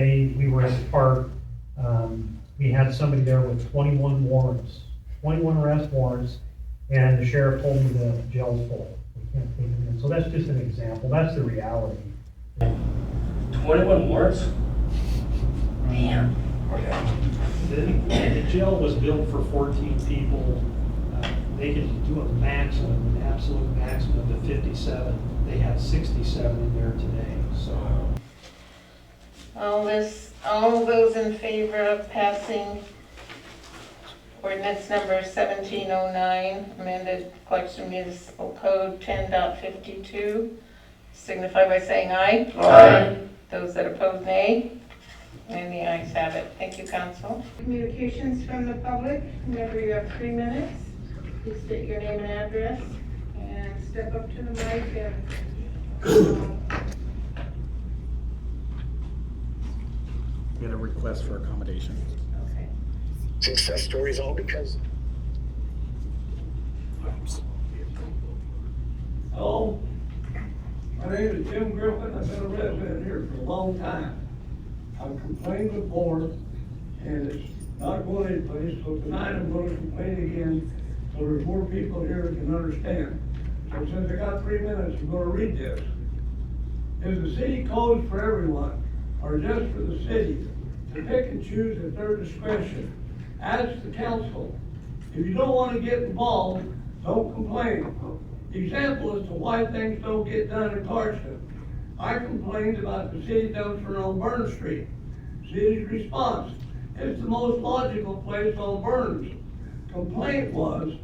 We were at the park, we had somebody there with 21 warrants, 21 arrest warrants, and the sheriff told me the jail's full. We can't take them in. So that's just an example. That's the reality. 21 warrants? Damn. The jail was built for 14 people. They could do a maximum, an absolute maximum of 57. They had 67 in there today, so. All those in favor of passing ordinance number 1709, amended Clarkston Municipal Code 10.52, signify by saying aye. Aye. Those that oppose, nay. And the ayes have it. Thank you, Council. Communications from the public. Remember, you have 3 minutes. Please state your name and address and step up to the mic and We had a request for accommodation. okay. Success stories all because. Hello, my name is Jim Griffin. I've been a resident here for a long time. I've complained before, and it's not going anyplace, so tonight I'm going to complain again, so there's more people here that can understand. So since I got 3 minutes, I'm going to read this. Is the city codes for everyone, or just for the city, to pick and choose at their discretion? Ask the council. If you don't want to get involved, don't complain. Example as to why things don't get done in Clarkston. I complained about the city dumpster on Burn Street. City's response: it's the most logical place on Burns. Complaint was,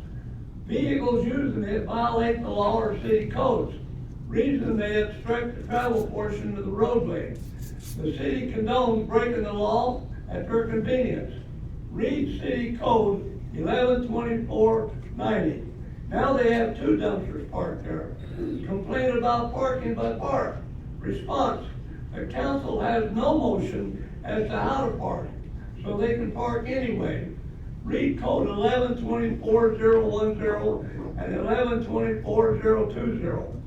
vehicles using it violate the law or city codes. Reason, they obstruct the travel portion of the roadway. The city condones breaking the law at their convenience. Read City Code 112490. Now they have 2 dumpsters parked there. Complain about parking by park. Response: the council has no motion as to how to park, so they can park anyway. Read Code 1124.010 and 1124.020.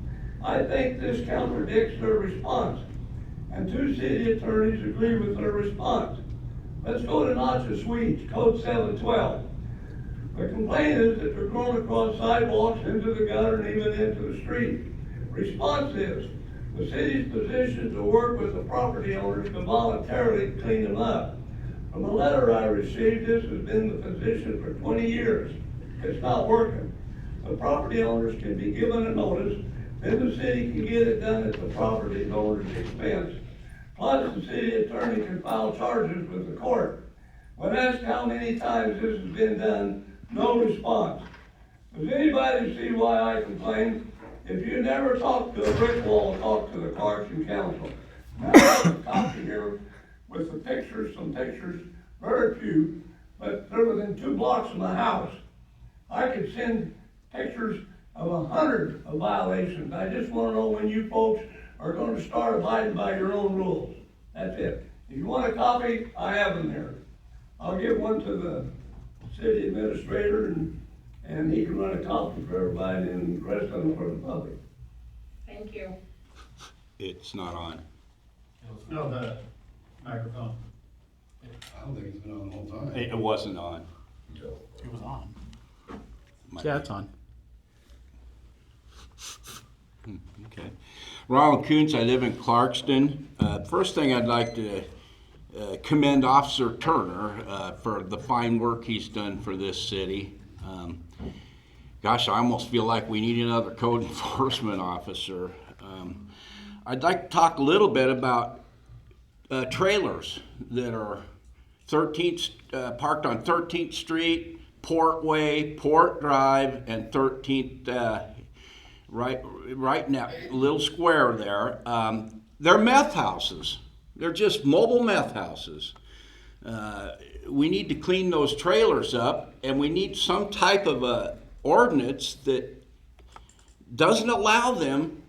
I think this contradicts their response, and 2 city attorneys agree with their response. Let's go to Natchez Swedes, Code 712. The complaint is that they're going across sidewalks into the gutter and even into the street. Response is, the city's position to work with the property owners to voluntarily clean them up. From a letter I received, this has been the position for 20 years. It's not working. The property owners can be given a notice, then the city can get it done at the property owner's expense. Plus, the city attorney can file charges with the court. When asked how many times this has been done, no response. Does anybody see why I complain? If you never talk to a brick wall, talk to the Clarkston Council. Now I have a copy here with the pictures, some pictures, very few, but they're within 2 blocks of my house. I could send pictures of 100 of violations. I just want to know when you folks are going to start abiding by your own rules. That's it. If you want a copy, I have them here. I'll give one to the city administrator, and he can run a copy for everybody and the rest of them for the public. Thank you. It's not on. No, the microphone. I don't think it's been on the whole time. It wasn't on. It was on. Yeah, it's on. Okay. Ronald Coons, I live in Clarkston. First thing I'd like to commend Officer Turner for the fine work he's done for this city. Gosh, I almost feel like we need another code enforcement officer. I'd like to talk a little bit about trailers that are 13th, parked on 13th Street, Port Way, Port Drive, and 13th, right now, little square there. They're meth houses. They're just mobile meth houses. We need to clean those trailers up, and we need some type of a ordinance that doesn't allow them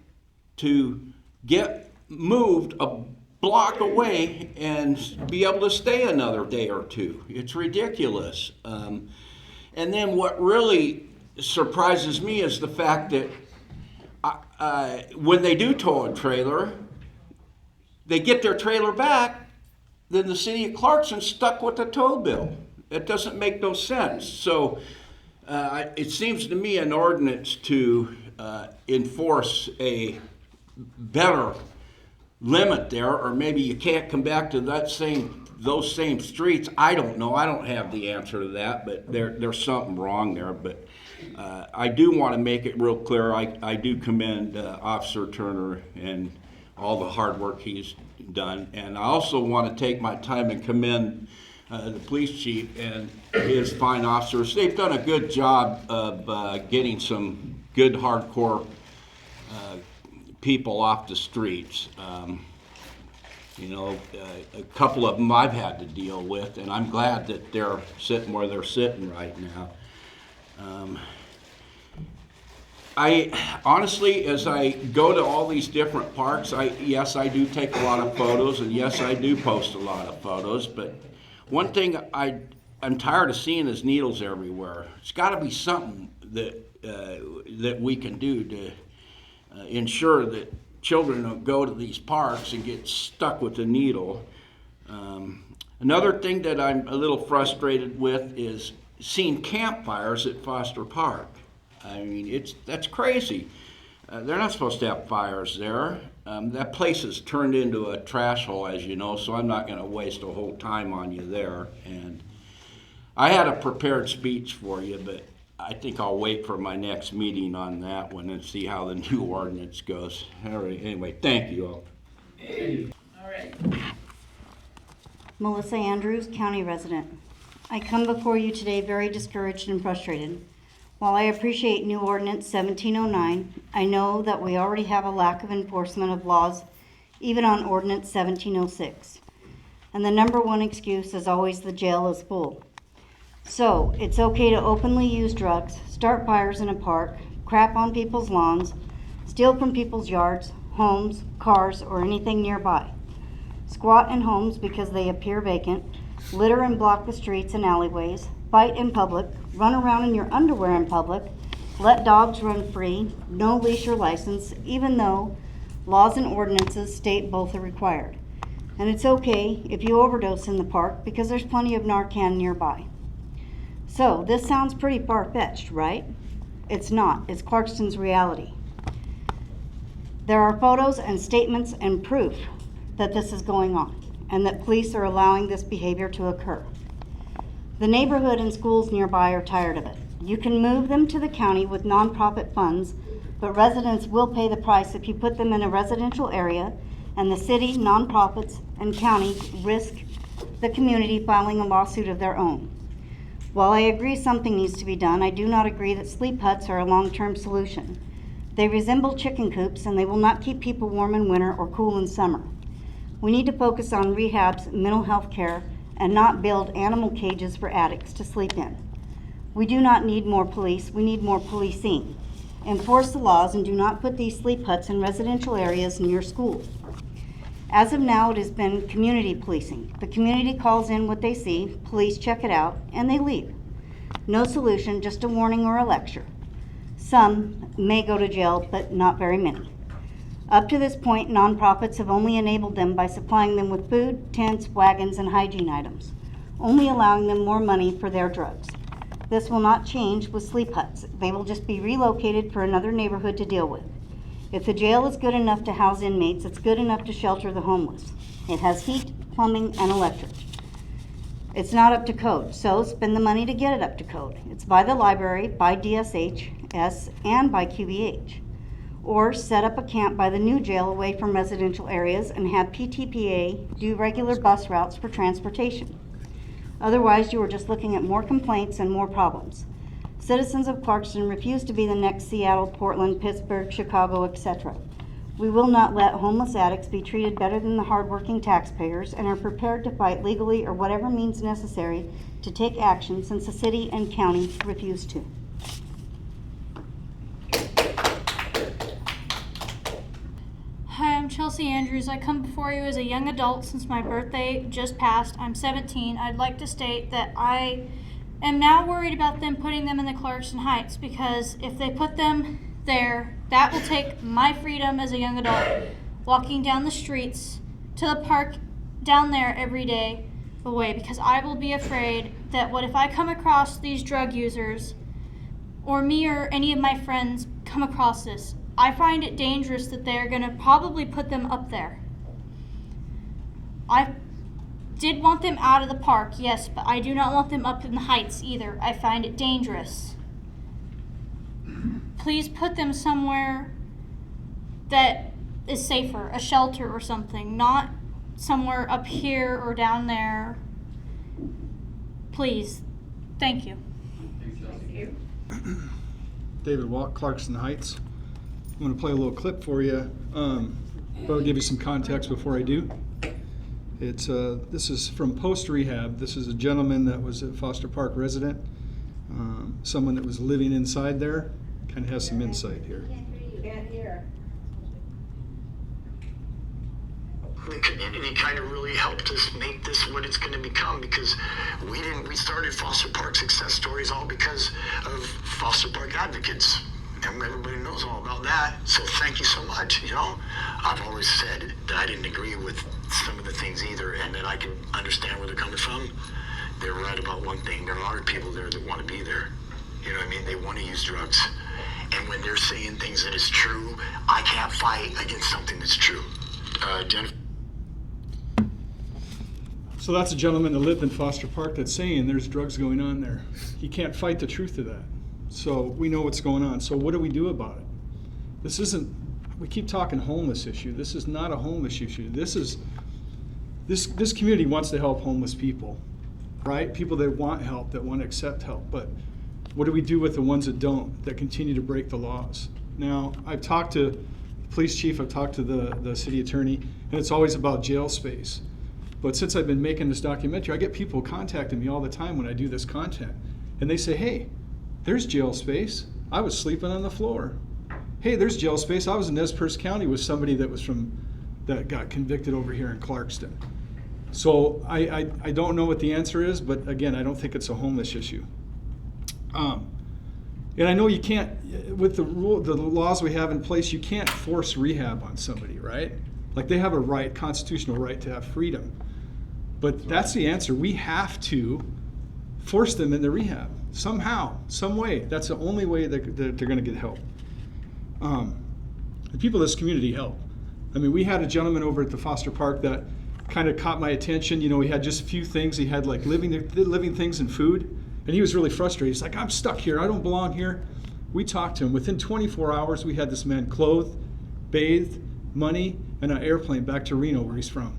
to get moved a block away and be able to stay another day or 2. It's ridiculous. And then what really surprises me is the fact that when they do tow a trailer, they get their trailer back then the city of Clarkston stuck with the tow bill. It doesn't make no sense. So it seems to me an ordinance to enforce a better limit there, or maybe you can't come back to those same streets. I don't know. I don't have the answer to that, but there's something wrong there. But I do want to make it real clear. I do commend Officer Turner and all the hard work he's done, and I also want to take my time and commend the police chief and his fine officers. They've done a good job of getting some good hardcore people off the streets. A couple of them I've had to deal with, and I'm glad that they're sitting where they're sitting right now. I honestly, as I go to all these different parks, yes, I do take a lot of photos, and yes, I do post a lot of photos, but one thing I'm tired of seeing is needles everywhere. It's got to be something that we can do to ensure that children don't go to these parks and get stuck with the needle. Another thing that I'm a little frustrated with is seeing campfires at Foster Park. I mean, that's crazy. They're not supposed to have fires there. That place is turned into a trash hole, as you know, so I'm not going to waste a whole time on you there. And I had a prepared speech for you, but I think I'll wait for my next meeting on that one and see how the new ordinance goes. All right, anyway, thank you all. All right. Melissa Andrews, county resident. I come before you today very discouraged and frustrated. While I appreciate new ordinance 1709, I know that we already have a lack of enforcement of laws, even on ordinance 1706. And the number one excuse is always the jail is full. So it's okay to openly use drugs, start fires in a park, crap on people's lawns, steal from people's yards, homes, cars, or anything nearby. Squat in homes because they appear vacant, litter and block the streets and alleyways, fight in public, run around in your underwear in public, let dogs run free, no leash or license, even though laws and ordinances state both are required. And it's okay if you overdose in the park because there's plenty of Narcan nearby. So this sounds pretty far-fetched, right? It's not. It's Clarkston's reality. There are photos and statements and proof that this is going on and that police are allowing this behavior to occur. The neighborhood and schools nearby are tired of it. You can move them to the county with nonprofit funds, but residents will pay the price if you put them in a residential area, and the city, nonprofits, and county risk the community filing a lawsuit of their own. While I agree something needs to be done, I do not agree that sleep huts are a long-term solution. They resemble chicken coops, and they will not keep people warm in winter or cool in summer. We need to focus on rehabs, mental health care, and not build animal cages for addicts to sleep in. We do not need more police, we need more policing. Enforce the laws and do not put these sleep huts in residential areas near schools. As of now, it has been community policing. The community calls in what they see, police check it out, and they leave. No solution, just a warning or a lecture. Some may go to jail, but not very many. Up to this point, nonprofits have only enabled them by supplying them with food, tents, wagons, and hygiene items, only allowing them more money for their drugs. This will not change with sleep huts. They will just be relocated for another neighborhood to deal with. If the jail is good enough to house inmates, it's good enough to shelter the homeless. It has heat, plumbing, and electric. It's not up to code, so spend the money to get it up to code. It's by the library, by DSHS, and by QEH. Or set up a camp by the new jail away from residential areas and have PTPA do regular bus routes for transportation. Otherwise, you are just looking at more complaints and more problems. Citizens of Clarkston refuse to be the next Seattle, Portland, Pittsburgh, Chicago, etc. We will not let homeless addicts be treated better than the hardworking taxpayers and are prepared to fight legally or whatever means necessary to take action since the city and county refuse to. Hi, I'm Chelsea Andrews. I come before you as a young adult since my birthday just passed. I'm 17. I'd like to state that I am now worried about them putting them in the Clarkston Heights because if they put them there, that will take my freedom as a young adult walking down the streets to the park down there every day away, because I will be afraid that what if I come across these drug users, or me or any of my friends come across this. I find it dangerous that they're going to probably put them up there. I did want them out of the park, yes, but I do not want them up in the heights either. I find it dangerous. Please put them somewhere that is safer, a shelter or something, not somewhere up here or down there. Please. Thank you. Thank you. David Walk, Clarkston Heights. I'm going to play a little clip for you, but I'll give you some context before I do. This is from post rehab. This is a gentleman that was a Foster Park resident, someone that was living inside there. Kind of has some insight here. Can't hear. The community kind of really helped us make this what it's going to become, because we started Foster Park Success Stories all because of Foster Park advocates, and everybody knows all about that. So thank you so much. You know, I've always said that I didn't agree with some of the things either, and that I can understand where they're coming from. They're right about one thing: there are a lot of people there that want to be there. You know what I mean? They want to use drugs, and when they're saying things that is true, I can't fight against something that's true. Jennifer. So that's a gentleman that lived in Foster Park that's saying there's drugs going on there. He can't fight the truth of that. So we know what's going on. So what do we do about it? This isn't, we keep talking homeless issue. This is not a homeless issue. This community wants to help homeless people, right? People that want help, that want to accept help. But what do we do with the ones that don't, that continue to break the laws? Now, I've talked to the police chief, I've talked to the city attorney, and it's always about jail space. But since I've been making this documentary, I get people contacting me all the time when I do this content. And they say, hey, there's jail space. I was sleeping on the floor. Hey, there's jail space. I was in Nez Perce County with somebody that got convicted over here in Clarkston. So I don't know what the answer is, but again, I don't think it's a homeless issue. And I know you can't, with the laws we have in place, you can't force rehab on somebody, right? Like, they have a right, constitutional right to have freedom. But that's the answer. We have to force them into rehab somehow, some way. That's the only way that they're going to get help. The people of this community help. I mean, we had a gentleman over at the Foster Park that kind of caught my attention. You know, he had just a few things. He had like living things and food, and he was really frustrated. He's like, I'm stuck here. I don't belong here. We talked to him. Within 24 hours, we had this man clothed, bathed, money, and an airplane back to Reno, where he's from.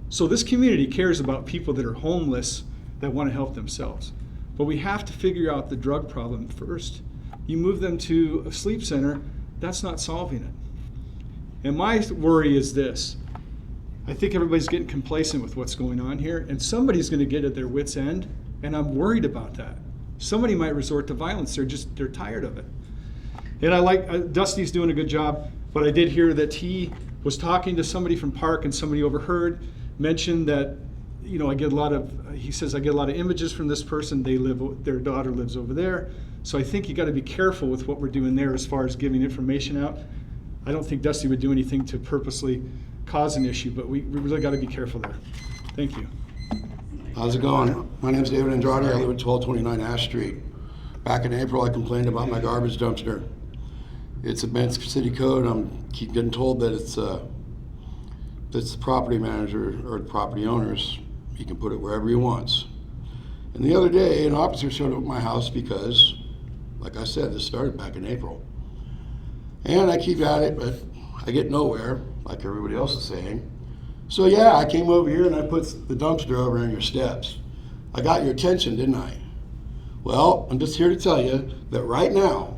So this community cares about people that are homeless that want to help themselves. But we have to figure out the drug problem first. You move them to a sleep center, that's not solving it. And my worry is this. I think everybody's getting complacent with what's going on here, and somebody's going to get at their wit's end, and I'm worried about that. Somebody might resort to violence. They're tired of it. And I like, Dusty's doing a good job, but I did hear that he was talking to somebody from Park, and somebody overheard, mentioned that, you know, he says, I get a lot of images from this person. Their daughter lives over there. So I think you got to be careful with what we're doing there as far as giving information out. I don't think Dusty would do anything to purposely cause an issue, but we really got to be careful there. Thank you. How's it going? My name's David Andrade. I live at 1229 Ash Street. Back in April, I complained about my garbage dumpster. It's against city code. I keep getting told that it's the property manager or the property owners. He can put it wherever he wants. And the other day, an officer showed up at my house because, like I said, this started back in April. And I keep at it, but I get nowhere, like everybody else is saying. So yeah, I came over here and I put the dumpster over on your steps. I got your attention, didn't I? Well, I'm just here to tell you that right now,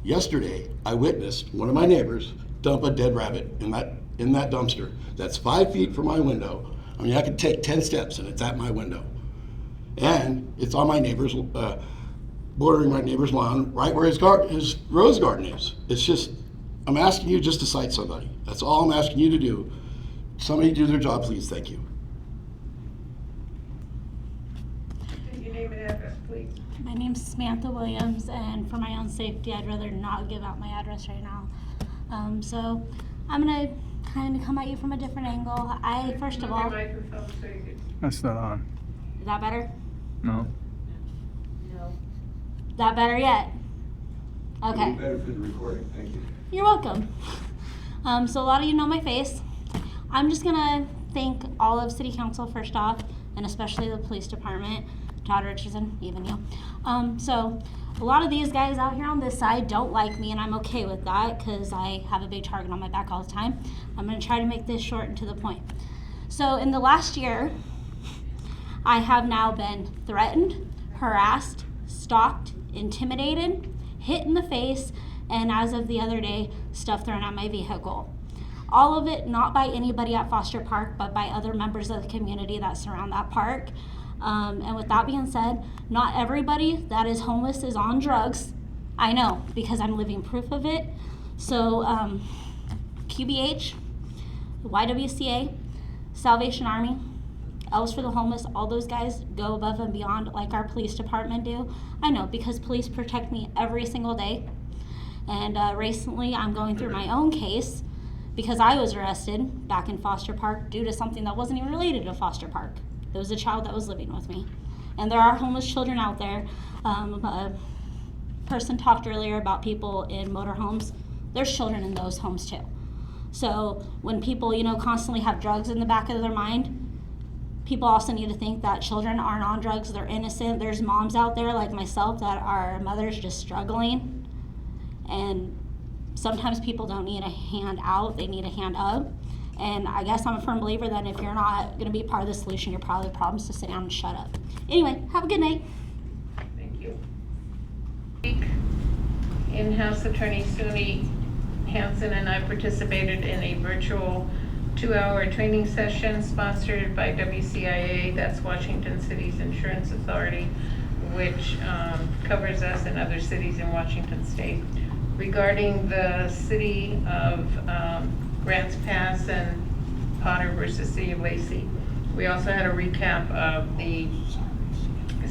yesterday, I witnessed one of my neighbors dump a dead rabbit in that dumpster. That's 5 feet from my window. I mean, I could take 10 steps and it's at my window. And it's on my neighbor's, bordering my neighbor's lawn, right where his rose garden is. It's just, I'm asking you just to cite somebody. That's all I'm asking you to do. Somebody do their job, please. Thank you. Can you name and address, please? My name's Samantha Williams, and for my own safety, I'd rather not give out my address right now. So I'm gonna kind of come at you from a different angle. First of Move your all, microphone so you can. That's not on. is that better? No. No. Is that better yet? Okay. Better for the recording, thank you. You're welcome. So a lot of you know my face. I'm just gonna thank all of City Council first off, and especially the police department, Todd Richardson, even you. So a lot of these guys out here on this side don't like me, and I'm okay with that because I have a big target on my back all the time. I'm gonna try to make this short and to the point. So in the last year, I have now been threatened, harassed, stalked, intimidated, hit in the face, and as of the other day, stuff thrown at my vehicle. All of it not by anybody at Foster Park, but by other members of the community that surround that park. And with that being said, not everybody that is homeless is on drugs. I know, because I'm living proof of it. So QBH, the YWCA, Salvation Army, Elves for the Homeless, all those guys go above and beyond like our police department do. I know, because police protect me every single day. And recently I'm going through my own case because I was arrested back in Foster Park due to something that wasn't even related to Foster Park. There was a child that was living with me. And there are homeless children out there. A person talked earlier about people in motorhomes. There's children in those homes too. So when people, constantly have drugs in the back of their mind, people also need to think that children aren't on drugs, they're innocent. There's moms out there like myself that are mothers just struggling. And sometimes people don't need a hand out, they need a hand up. And I guess I'm a firm believer that if you're not going to be part of the solution, you're part of the problem, so sit down and shut up. Anyway, have a good night. Thank you. In-house attorney Suni Hansen and I participated in a virtual 2-hour training session sponsored by WCIA, that's Washington City's Insurance Authority, which covers us and other cities in Washington State, regarding the city of Grants Pass and Potter versus City of Lacey. We also had a recap of the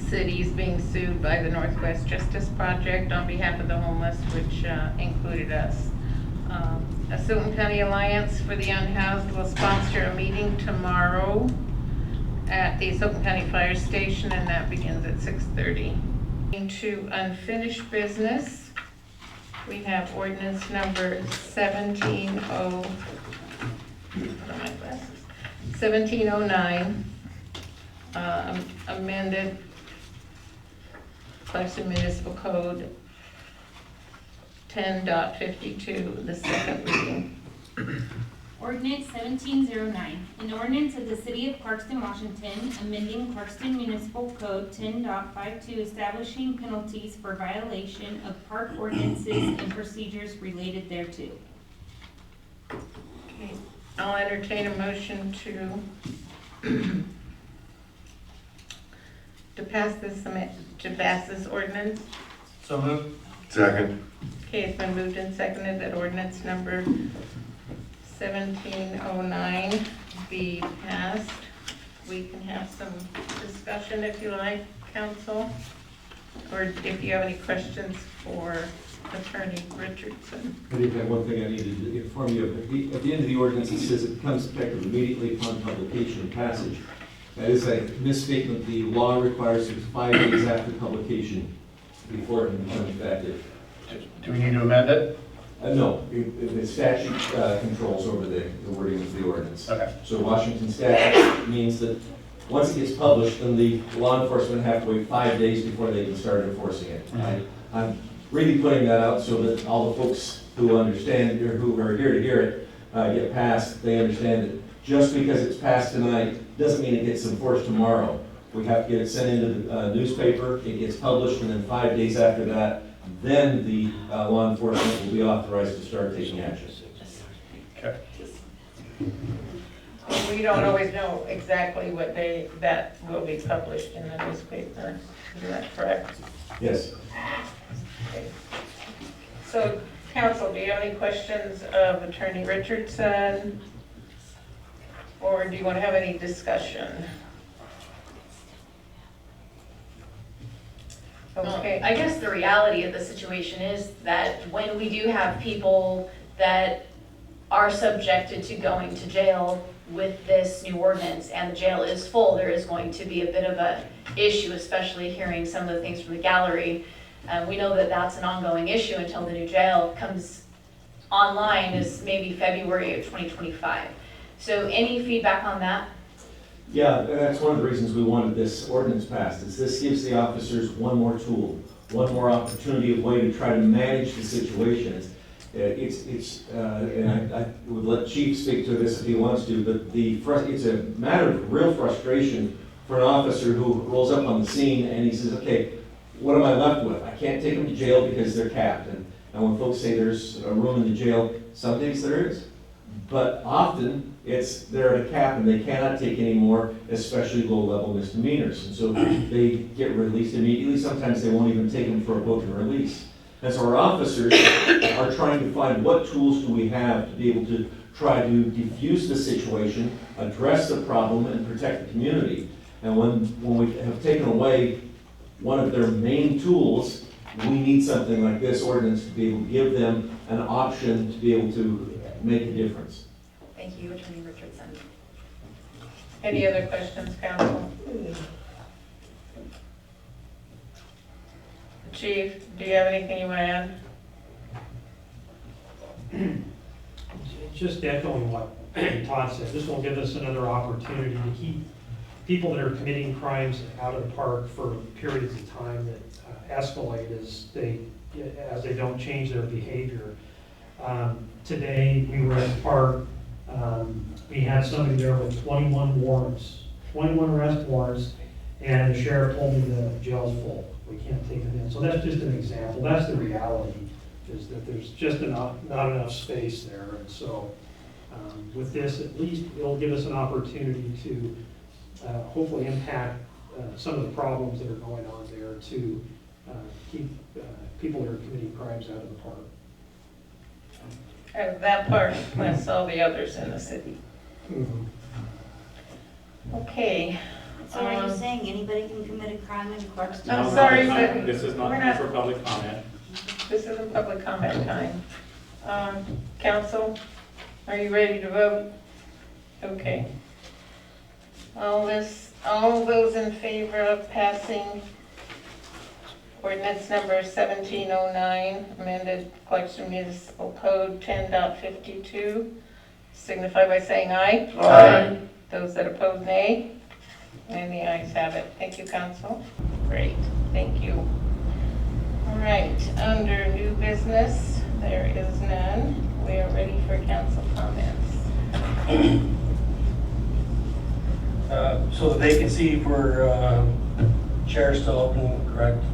cities being sued by the Northwest Justice Project on behalf of the homeless, which included us. Asilton County Alliance for the Unhoused will sponsor a meeting tomorrow at the Asilton County Fire Station, and that begins at 6:30. To unfinished business, we have ordinance number 1709, amended Clarkston Municipal Code 10.52, the second reading. Ordinance 1709, an ordinance of the City of Clarkston, Washington, amending Clarkston Municipal Code 10.52, establishing penalties for violation of park ordinances and procedures related thereto. Okay, I'll entertain a motion to pass this ordinance. So moved. Second. Okay, it's been moved and seconded that ordinance number 1709 be passed. We can have some discussion if you like, council, or if you have any questions for Attorney Richardson. I did have one thing I needed to inform you of. At the end of the ordinance, it says it becomes effective immediately upon publication and passage. That is a misstatement. The law requires 5 days after publication before it can become effective. Do we need to amend it? No, the statute controls over the wording of the ordinance. Okay. So Washington statute means that once it gets published, then the law enforcement have to wait 5 days before they can start enforcing it. I'm really putting that out so that all the folks who understand, or who are here to hear it, get passed. They understand that just because it's passed tonight doesn't mean it gets enforced tomorrow. We have to get it sent into the newspaper, it gets published, and then 5 days after that, then the law enforcement will be authorized to start taking action. Okay. We don't always know exactly what day that will be published in the newspaper. Is that correct? Yes. Okay. So, council, do you have any questions of Attorney Richardson? Or do you want to have any discussion? Okay. I guess the reality of the situation is that when we do have people that are subjected to going to jail with this new ordinance, and the jail is full, there is going to be a bit of a issue, especially hearing some of the things from the gallery. We know that that's an ongoing issue until the new jail comes online, is maybe February of 2025. So any feedback on that? Yeah, and that's one of the reasons we wanted this ordinance passed, is this gives the officers one more tool, one more opportunity, a way to try to manage the situation. And I would let Chief speak to this if he wants to, but it's a matter of real frustration for an officer who rolls up on the scene and he says, okay, what am I left with? I can't take them to jail because they're capped. And when folks say there's a room in the jail, some days there is. But often they're at a cap and they cannot take any more, especially low-level misdemeanors. And so they get released immediately. Sometimes they won't even take them for a book and release. And so our officers are trying to find what tools do we have to be able to try to defuse the situation, address the problem, and protect the community. And when we have taken away one of their main tools, we need something like this ordinance to be able to give them an option to be able to make a difference. Thank you, Attorney Richardson. Any other questions, counsel? Chief, do you have anything you want to add? Just echoing what Todd said, this will give us another opportunity to keep people that are committing crimes out of the park for periods of time that escalate as they don't change their behavior. Today, we were at the park, we had somebody there with 21 warrants, 21 arrest warrants, and the sheriff told me the jail's full. We can't take them in. So that's just an example. That's the reality, is that there's just not enough space there. And so with this, at least it'll give us an opportunity to hopefully impact some of the problems that are going on there to keep people that are committing crimes out of the park. Out of that part, plus all the others in the city. Mm-hmm. Okay. So are you saying anybody can commit a crime in Clarkston? I'm sorry, but This is not for public comment. This isn't public comment time. Council, are you ready to vote? Okay. All those in favor of passing ordinance number 1709, amended Clarkston Municipal Code 10.52, signify by saying aye. Aye. Those that oppose, nay. And the ayes have it. Thank you, council. Great, thank you. All right, under new business, there is none. We are ready for council comments. So the vacancy for chair is still open, correct?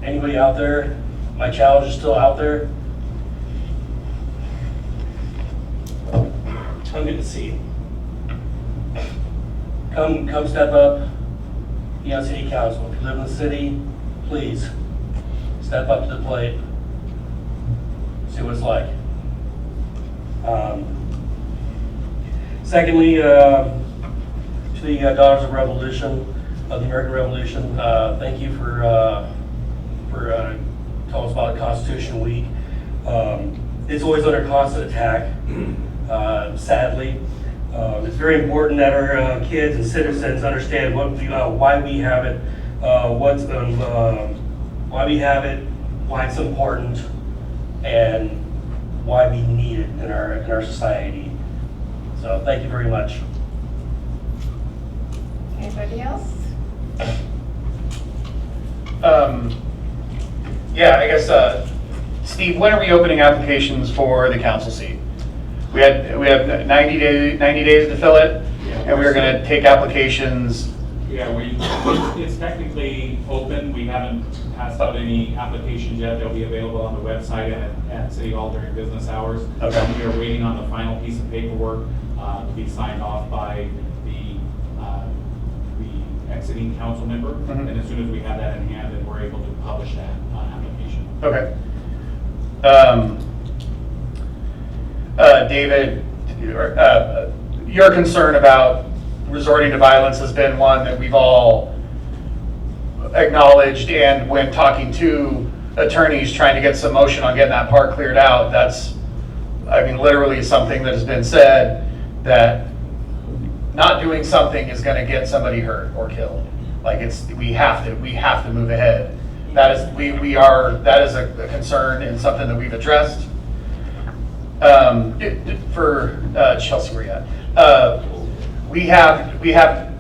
Anybody out there? My challenge is still out there. Come get the seat. Come step up, be on city council. If you live in the city, please step up to the plate, see what it's like. Secondly, to the Daughters of Revolution, of the American Revolution, thank you for telling us about Constitution Week. It's always under constant attack, sadly. It's very important that our kids and citizens understand why we have it, why we have it, why it's important, and why we need it in our society. So thank you very much. Anybody else? Yeah, I guess, Steve, when are we opening applications for the council seat? We have 90 days to fill it, and we're going to take applications. Yeah, it's technically open. We haven't passed out any applications yet. They'll be available on the website and at City Hall during business hours. Okay. We are waiting on the final piece of paperwork to be signed off by the exiting council member. Mm-hmm. And as soon as we have that in hand, then we're able to publish that application. Okay. David, your concern about resorting to violence has been one that we've all acknowledged, and when talking to attorneys trying to get some motion on getting that park cleared out. That's, I mean, literally something that has been said, that not doing something is going to get somebody hurt or killed. Like, we have to move ahead. That is, that is a concern and something that we've addressed. For Chelsea, where you at? We have,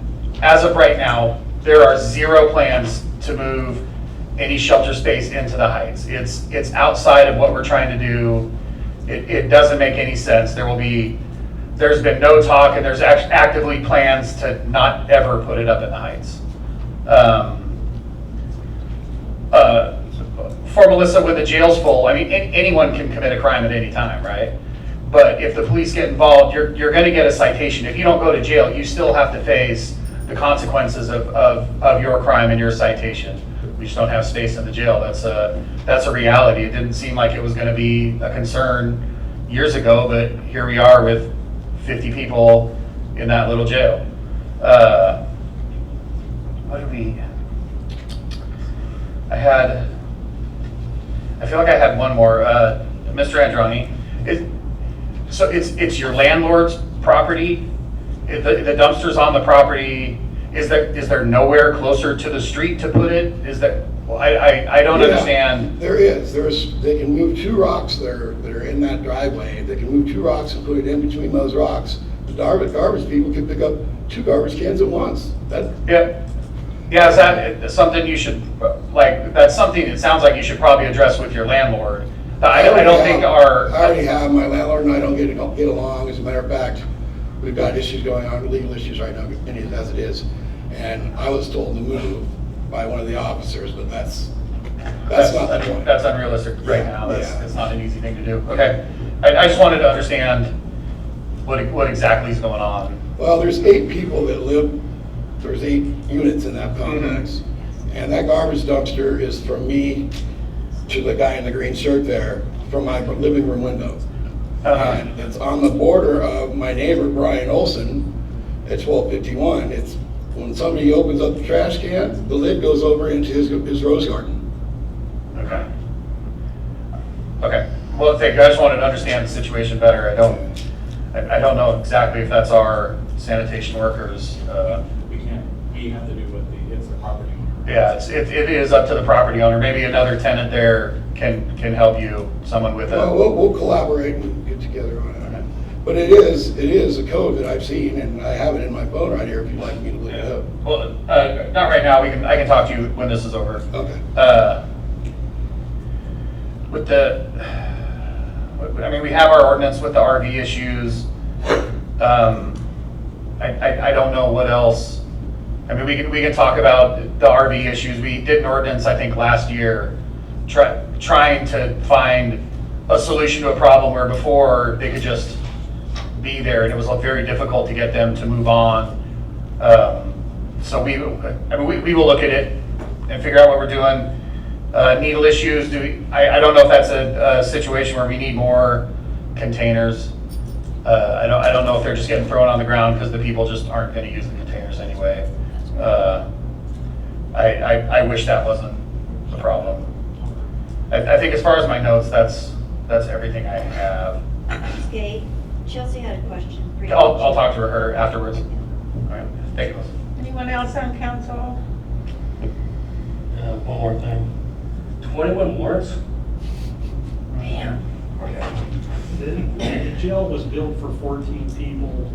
as of right now, there are 0 plans to move any shelter space into the Heights. It's outside of what we're trying to do. It doesn't make any sense. There's been no talk, and there's actively plans to not ever put it up in the Heights. For Melissa, when the jail's full, I mean, anyone can commit a crime at any time, right? But if the police get involved, you're going to get a citation. If you don't go to jail, you still have to face the consequences of your crime and your citation. We just don't have space in the jail. That's a reality. It didn't seem like it was going to be a concern years ago, but here we are with 50 people in that little jail. I feel like I had one more. Mr. Androni, so it's your landlord's property? The dumpster's on the property. Is there nowhere closer to the street to put it? I don't understand. There is. They can move 2 rocks that are in that driveway. They can move 2 rocks and put it in between those rocks. The garbage people can pick up 2 garbage cans at once. Yeah, is that something you should, like, that's something it sounds like you should probably address with your landlord. I already have. My landlord and I don't get along. As a matter of fact, we've got issues going on, legal issues right now, as it is. And I was told to move by one of the officers, but that's not the point. That's unrealistic right now. It's not an easy thing to do. Okay, I just wanted to understand what exactly is going on. Well, there's 8 people that live. There's 8 units in that complex, and that garbage dumpster is from me to the guy in the green shirt there, from my living room window. And it's on the border of my neighbor Brian Olson at 1251. It's when somebody opens up the trash can, the lid goes over into his rose garden. Okay. Well, thank you. I just wanted to understand the situation better. I don't know exactly if that's our sanitation workers. We have to do it's the property owner. Yeah, it is up to the property owner. Maybe another tenant there can help you. Someone with we'll collaborate and get together on it. But it is a code that I've seen, and I have it in my phone right here if you'd like me to look it up. Well, not right now. I can talk to you when this is over. Okay. We have our ordinance with the RV issues. I don't know what else. I mean, we can talk about the RV issues. We did an ordinance, I think, last year, trying to find a solution to a problem where before they could just be there, and it was very difficult to get them to move on. So we will look at it and figure out what we're doing. Needle issues. I don't know if that's a situation where we need more containers. I don't know if they're just getting thrown on the ground because the people just aren't going to use the containers anyway. I wish that wasn't the problem. I think as far as my notes, that's everything I have. Okay, Chelsea had a question. I'll talk to her afterwards. All right, thank you. Anyone else on council? One more thing. 21 warrants? Man. The jail was built for 14 people.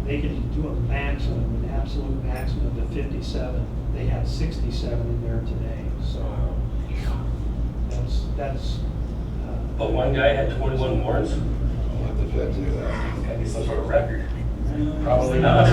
They could do an absolute maximum of 57. They had 67 in there today, so that's. But one guy had 21 warrants? I'll have the feds do that. Gotta be some sort of record. Probably not.